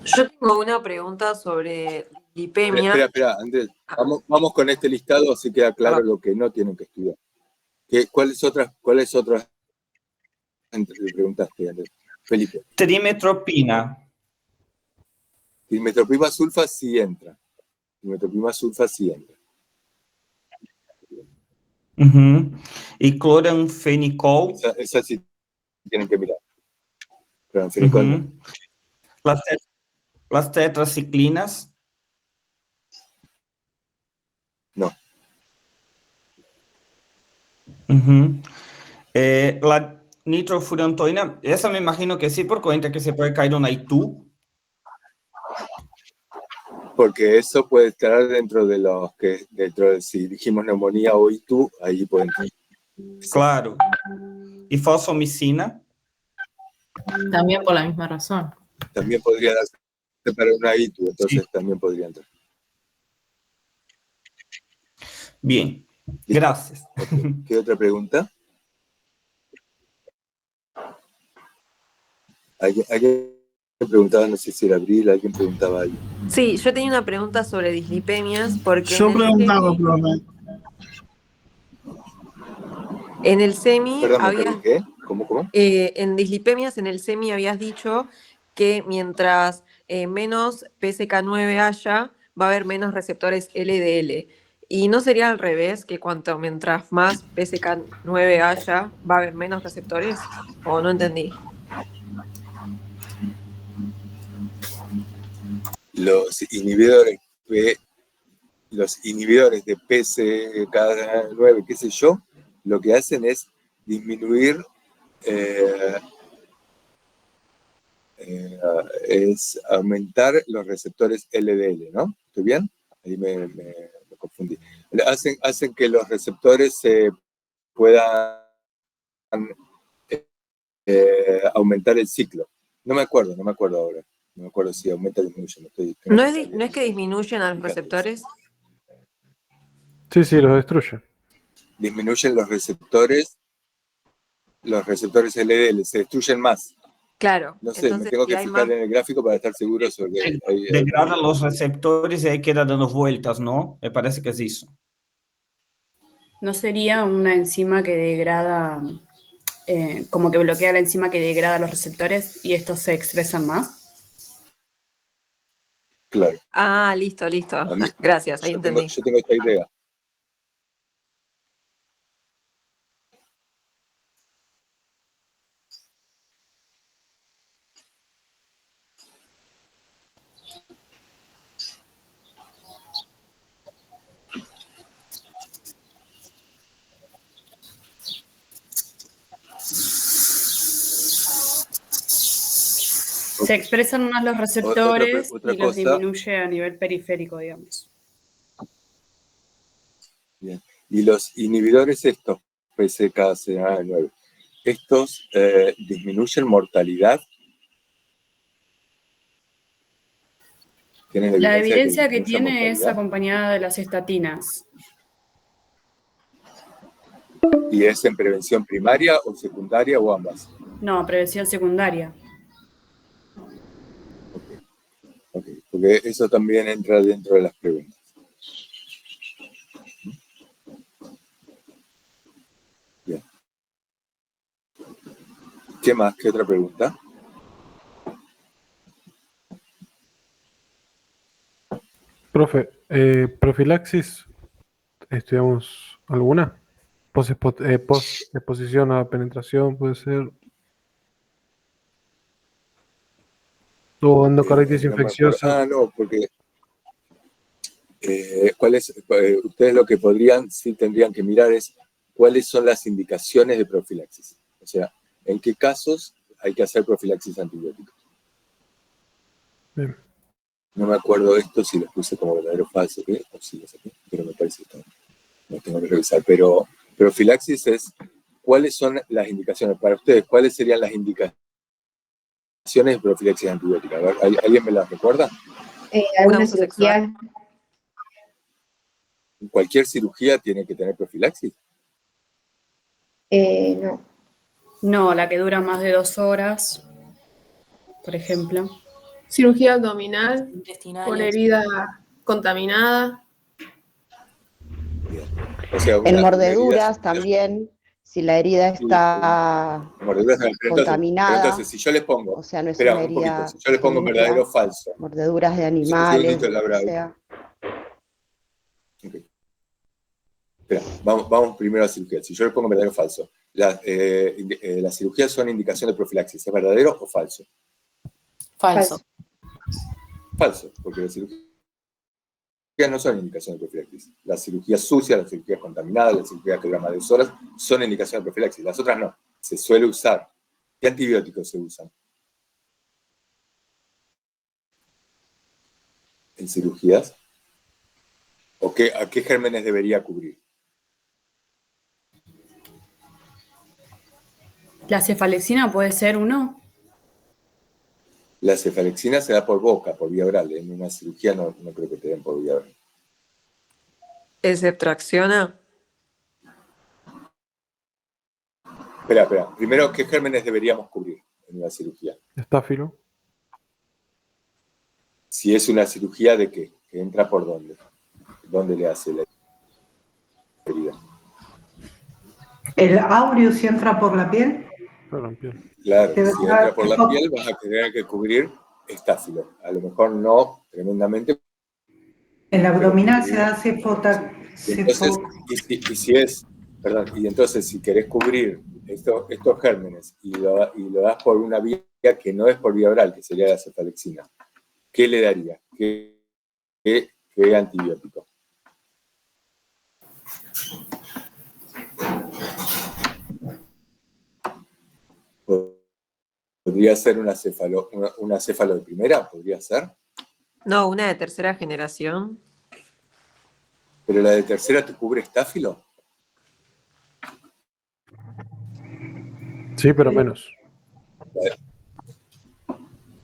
Yo tengo una pregunta sobre lipemia. Espera, Andrés. Vamos con este listado, así queda claro lo que no tienen que estudiar. ¿Cuáles otras le preguntaste, Andrés? Felipe. Trimetropina. Trimetopima sulfa sí entra. Trimetopima sulfa sí entra. Y cloranfenicol. Esa sí tienen que mirar. Cloranfenicol no. Las tetraciclinas. No. La nitrofurantoína, esa me imagino que sí, por cuenta que se puede caer una ITU. Porque eso puede estar dentro de si dijimos neumonía o ITU, ahí pueden entrar. Claro. ¿Y fosfomicina? También por la misma razón. También podría darse para una ITU, entonces también podría entrar. Bien, gracias. Okay. ¿Qué otra pregunta? ¿Alguien preguntaba, no sé si era Abril, alguien preguntaba algo? Sí, yo tenía una pregunta sobre dislipemias, porque Yo preguntaba, profe. en el SEMI Perdón, ¿qué? ¿Cómo? En dislipemias, en el SEMI habías dicho que mientras menos PSK9 haya, va a haber menos receptores LDL. ¿Y no sería al revés, que mientras más PSK9 haya, va a haber menos receptores? ¿O no entendí? Los inhibidores de PSK9, qué sé yo, lo que hacen es disminuir, es aumentar los receptores LDL, ¿no? ¿Estoy bien? Ahí me confundí. Hacen que los receptores se puedan aumentar el ciclo. No me acuerdo ahora. No me acuerdo si aumenta o disminuye. ¿No es que disminuyen a los receptores? Sí, los destruye. Disminuyen los receptores LDL, se destruyen más. Claro. No sé, me tengo que fijar en el gráfico para estar seguro sobre... Degrada los receptores y ahí queda dando vueltas, ¿no? Me parece que es eso. ¿No sería una enzima que degrada, como que bloquea la enzima que degrada los receptores y estos se expresan más? Claro. Ah, listo. Gracias, ahí entendí. Yo tengo esta idea. Se expresan más los receptores otra y los cosa. disminuye a nivel periférico, digamos. Bien. Y los inhibidores estos, PCSK9, ¿estos disminuyen mortalidad? La evidencia que tiene es acompañada de las estatinas. ¿Y es en prevención primaria o secundaria o ambas? No, prevención secundaria. Ok, porque eso también entra dentro de las preguntas. Bien. ¿Qué más? ¿Qué otra pregunta? Profe, profilaxis, ¿estudiamos alguna? Post-exposición a penetración puede ser. O endocarditis No me acuerdo. infecciosa. No, porque ustedes lo que podrían, sí tendrían que mirar es cuáles son las indicaciones de profilaxis. O sea, en qué casos hay que hacer profilaxis antibiótica. Bien. No me acuerdo esto si los puse como verdadero o falso, ¿qué? O si los saqué, pero me parece que no tengo que revisar. Pero profilaxis es cuáles son las indicaciones. Para ustedes, ¿cuáles serían las indicaciones de profilaxis antibiótica? A ver, ¿alguien me las recuerda? ¿Alguna cirugía? ¿Cualquier cirugía tiene que tener profilaxis? No. No, la que dura más de 2 horas, por ejemplo. Cirugía abdominal, Intestinales. por herida contaminada. O sea, En mordeduras también, si la herida está mordeduras, contaminada. entonces, si yo les pongo, O sea, no es espera una un poquito, herida si yo les pongo limpia, verdadero o falso. mordeduras de Un animales, segundito, lo que Laura. sea. Okay. Espera, vamos primero a la cirugía. Si yo les pongo verdadero o falso, las cirugías son indicación de profilaxis. ¿Es verdadero o falso? Falso. Falso, porque las cirugías no son indicación de profilaxis. Las cirugías sucias, las cirugías contaminadas, las cirugías que duran más de 2 horas, son indicación de profilaxis. Las otras no. Se suele usar. ¿Qué antibióticos se usan en cirugías? ¿O a qué gérmenes debería cubrir? ¿La cefalexina puede ser uno? La cefalexina se da por boca, por vía oral. En una cirugía no creo que te den por vía oral. ¿Ceftriaxona? Espera. Primero, ¿qué gérmenes deberíamos cubrir en una cirugía? Estáfilo. Si es una cirugía de qué, que entra por dónde. ¿Dónde le hace la herida? ¿El aureus si entra por la piel? Claro, Debe si estar entra por la piel vas a tener que cubrir estáfilo. A lo mejor no tremendamente. El abdominal se da y entonces si querés cubrir estos gérmenes y lo das por una vía que no es por vía oral, que sería la cefalexina, ¿qué le daría? ¿Qué antibiótico? ¿Podría ser una céfalo de primera? ¿Podría ser? No, una de tercera generación. ¿Pero la de tercera te cubre estáfilo? Sí, pero menos.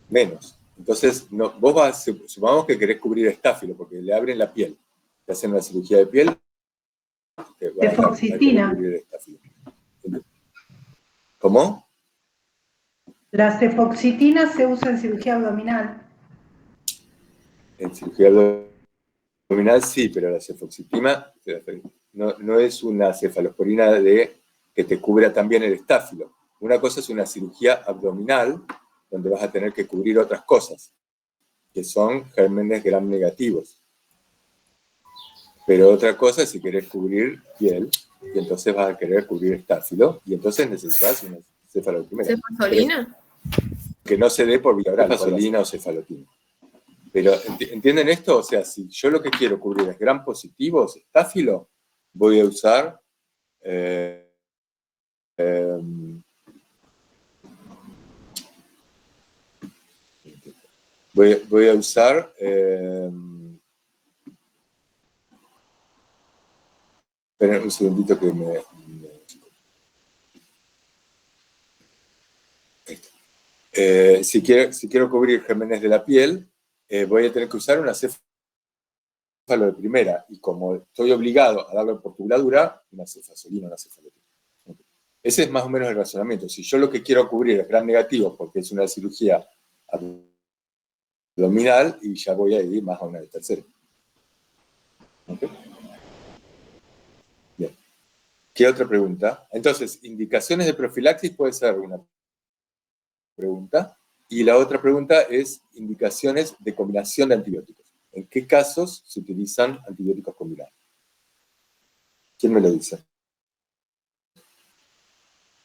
Menos. Entonces, supongamos que querés cubrir estáfilo, porque le abren la piel. Te hacen una cirugía de piel. Cefoxitina. ¿Cómo? La cefoxitina se usa en cirugía abdominal. En cirugía abdominal sí, pero la cefoxitina no es una cefalosporina que te cubra también el estáfilo. Una cosa es una cirugía abdominal, donde vas a tener que cubrir otras cosas, que son gérmenes gram negativos. Pero otra cosa es si querés cubrir piel, y entonces vas a querer cubrir estáfilo, y entonces necesitas una cefalotimia. ¿Cefazolina? Que no se dé por vía oral, cefazolina o cefalotina. Pero, ¿entienden esto? O sea, si yo lo que quiero cubrir es gram positivos, estáfilo, voy a usar voy a usar esperen un segundito que si quiero cubrir gérmenes de la piel, voy a tener que usar una acéfalo de primera, y como estoy obligado a darlo por tubladura, una cefazolina, una cefalotina. Ese es más o menos el razonamiento. Si yo lo que quiero cubrir es gran negativo, porque es una cirugía abdominal, y ya voy a ir más a una de tercera. ¿Okay? Bien. ¿Qué otra pregunta? Entonces, indicaciones de profilaxis puede ser una pregunta, y la otra pregunta es indicaciones de combinación de antibióticos. ¿En qué casos se utilizan antibióticos combinados? ¿Quién me lo dice?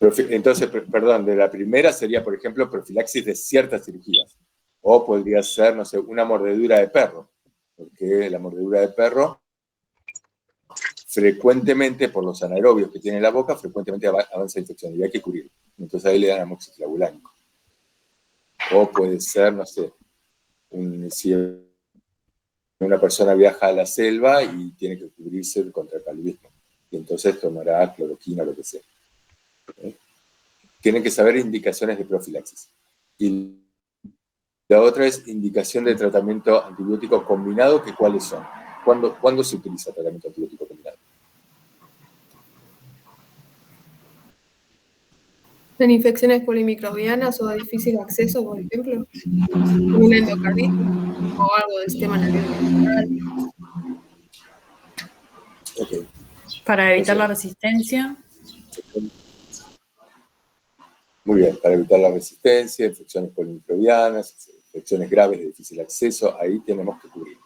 Entonces, perdón, de la primera sería, por ejemplo, profilaxis de ciertas cirugías. O podría ser, no sé, una mordedura de perro. Porque la mordedura de perro, frecuentemente, por los anaerobios que tiene en la boca, frecuentemente avanza la infección y hay que cubrirlo. Entonces ahí le dan amoxiclavulánico. O puede ser, no sé, si una persona viaja a la selva y tiene que cubrirse contra el paludismo. Y entonces tomará cloroquina o lo que sea. Tienen que saber indicaciones de profilaxis. Y la otra es indicación de tratamiento antibiótico combinado, que ¿cuáles son? ¿Cuándo se utiliza tratamiento antibiótico combinado? En infecciones polimicrobianas o de difícil acceso, por ejemplo, una endocarditis o algo del sistema nervioso central. Okay. Para evitar la resistencia. Muy bien, para evitar la resistencia, infecciones polimicrobianas, infecciones graves de difícil acceso, ahí tenemos que cubrir.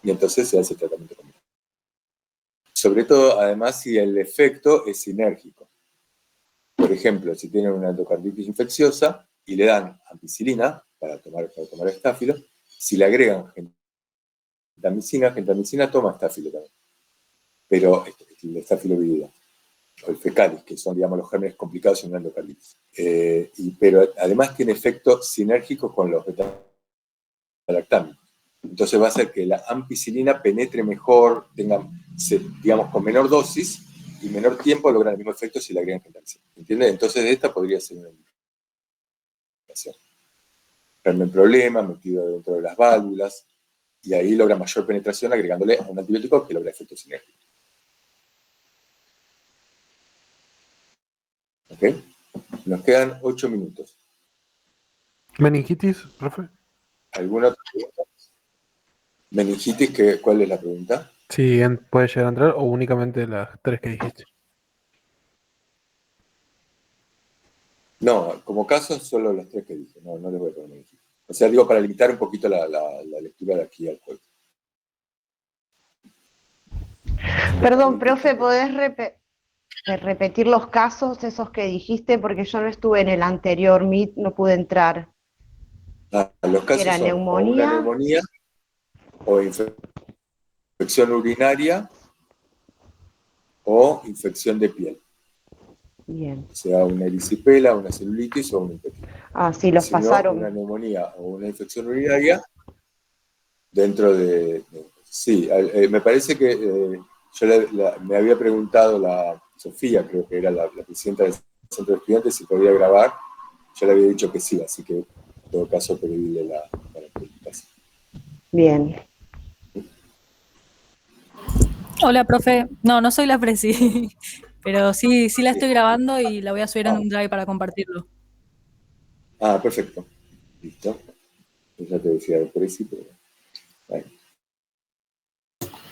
Y entonces se hace tratamiento combinado. Sobre todo, además, si el efecto es sinérgico. Por ejemplo, si tienen una endocarditis infecciosa y le dan ampicilina para tomar estáfilo, si le agregan gentamicina toma estáfilo también. Pero el estáfilo virudo o el fecalis, que son, digamos, los gérmenes complicados en una endocarditis. Pero además tiene efecto sinérgico con los beta-lactámicos. Entonces va a hacer que la ampicilina penetre mejor, digamos, con menor dosis y menor tiempo logran el mismo efecto si le agregan gentamicina. ¿Entiendes? Entonces esta podría ser una indicación. Germen problema, metido dentro de las válvulas, y ahí logra mayor penetración agregándole a un antibiótico que logra efecto sinérgico. ¿Ok? Nos quedan 8 minutos. ¿Meningitis, profe? ¿Alguna otra pregunta? ¿Meningitis? ¿Cuál es la pregunta? Sí, puede llegar a entrar o únicamente las 3 que dijiste. No, como caso solo los 3 que dije. No les voy a poner meningitis. O sea, digo, para limitar un poquito la lectura de aquí al juego. Perdón, profe, ¿podés repetir los casos, esos que dijiste? Porque yo no estuve en el anterior Meet, no pude entrar. Los casos ¿Era son neumonía? o una neumonía, o infección urinaria, o infección de piel. Bien. O sea, una erisipela, una celulitis o una infección. Ah, sí, los pasaron. Una neumonía o una infección urinaria, dentro de sí, me parece que me había preguntado la Sofía, creo que era la presidenta del centro de estudiantes, si podía grabar. Yo le había dicho que sí, así que en todo caso pedirle la preguntas. Bien. Hola, profe. No soy la presi, pero sí la estoy grabando y la voy a subir en un drive para compartirlo. Ah, perfecto. Listo. Ya te decía el presi, pero...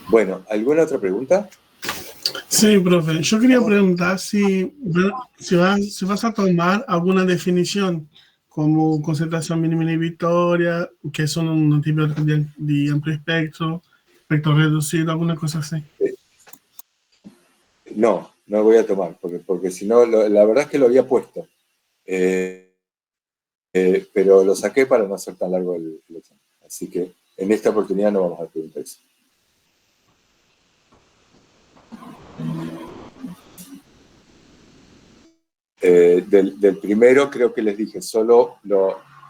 Bueno, ¿alguna otra pregunta? Sí, profe. Yo quería preguntar si vas a tomar alguna definición como concentración mínima inhibitoria, que son un antibiótico de amplio espectro reducido, alguna cosa así. No voy a tomar, porque si no, la verdad es que lo había puesto. Pero lo saqué para no hacer tan largo el examen. Así que en esta oportunidad no vamos a preguntar eso. Del primero creo que les dije, solo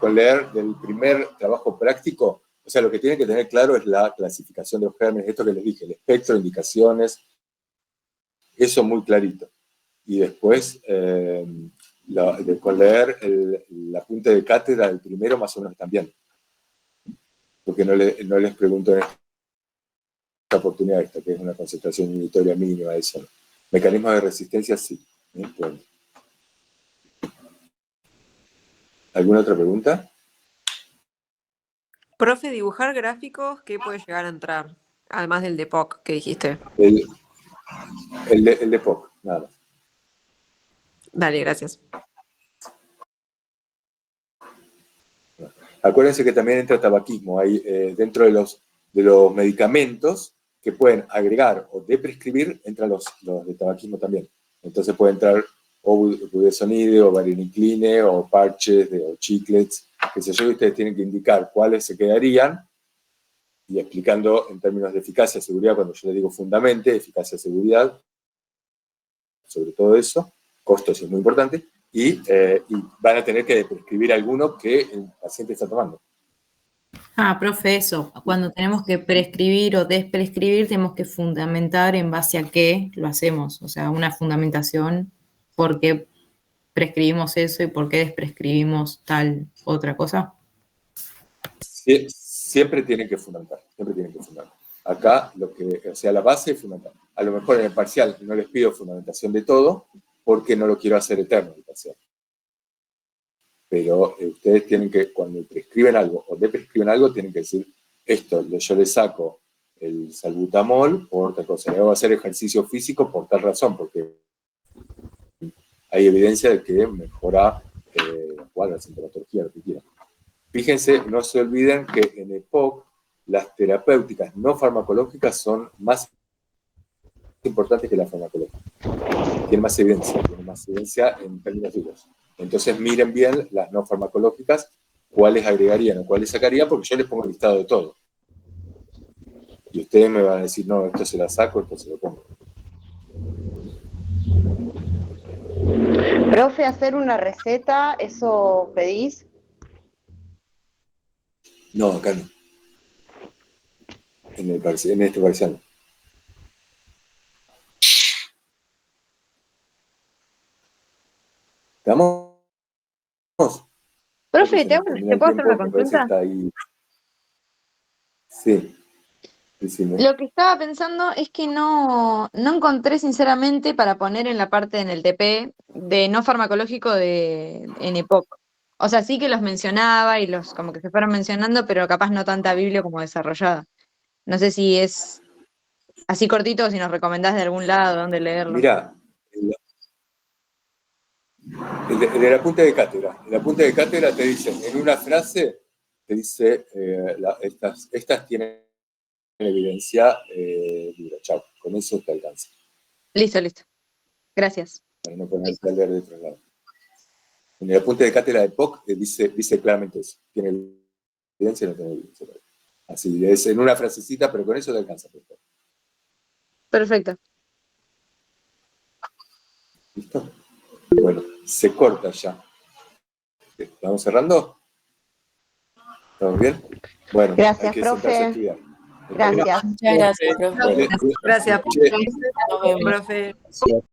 con leer del primer trabajo práctico, o sea, lo que tienen que tener claro es la clasificación de los gérmenes, esto que les dije, el espectro, indicaciones, eso muy clarito. Y después, con leer la apunte de cátedra del primero, más o menos también. Porque no les pregunto en oportunidad esta, que es una concentración inhibitoria mínima, eso. Mecanismos de resistencia, sí. Bueno. ¿Alguna otra pregunta? Profe, dibujar gráficos, ¿qué puede llegar a entrar? Además del de POC que dijiste. El de POC, nada más. Dale, gracias. Acuérdense que también entra tabaquismo. Hay dentro de los medicamentos que pueden agregar o deprescribir, entran los de tabaquismo también. Entonces puede entrar o budesonide, o varenicline, o parches, o chiclets, que sé yo, y ustedes tienen que indicar cuáles se quedarían, y explicando en términos de eficacia, seguridad, cuando yo le digo fundamente, eficacia, seguridad, sobre todo eso, costos es muy importante, y van a tener que prescribir alguno que el paciente está tomando. Profe, eso. Cuando tenemos que prescribir o desprescribir, tenemos que fundamentar en base a qué lo hacemos. O sea, una fundamentación, por qué prescribimos eso y por qué desprescribimos tal otra cosa. Sí, siempre tienen que fundamentar, siempre tienen que fundamentar. Acá, la base es fundamentar. A lo mejor en el parcial no les pido fundamentación de todo, porque no lo quiero hacer eterno el parcial. Pero ustedes tienen que, cuando prescriben algo o deprescriben algo, tienen que decir, esto, yo le saco el salbutamol por otra cosa, le voy a hacer ejercicio físico por tal razón, porque hay evidencia de que mejora la sintomatología, lo que quieran. Fíjense, no se olviden que en EPOC las terapéuticas no farmacológicas son más importantes que la farmacológica. Tienen más evidencia en términos duros. Entonces miren bien las no farmacológicas, cuáles agregarían o cuáles sacarían, porque yo les pongo el listado de todo. Y ustedes me van a decir, no, esto se la saco, esto se lo pongo. Profe, hacer una receta, ¿eso pedís? No, acá no. En este parcial no. ¿Estamos? Profe, ¿te puedo hacer una consulta? Sí. Lo que estaba pensando es que no encontré sinceramente para poner en la parte en el TP de no farmacológico en EPOC. O sea, sí que los mencionaba y los como que se fueron mencionando, pero capaz no tanta Biblia como desarrollada. No sé si es así cortito o si nos recomendás de algún lado dónde leerlo. Mirá, de la punta de cátedra. En la punta de cátedra te dicen, en una frase, te dice, estas tienen evidencia dura. Chao, con eso te alcanza. Listo. Gracias. Para no ponerte a leer de otro lado. En la punta de cátedra de POC dice claramente eso. Tiene evidencia o no tiene evidencia. Así, es en una frasecita, pero con eso te alcanza. Perfecto. ¿Listo? Bueno, se corta ya. ¿Estamos cerrando? ¿Estamos bien? Bueno, gracias, hay que profe. sentarse a estudiar. Gracias. Muchas gracias, profe. Gracias, profe.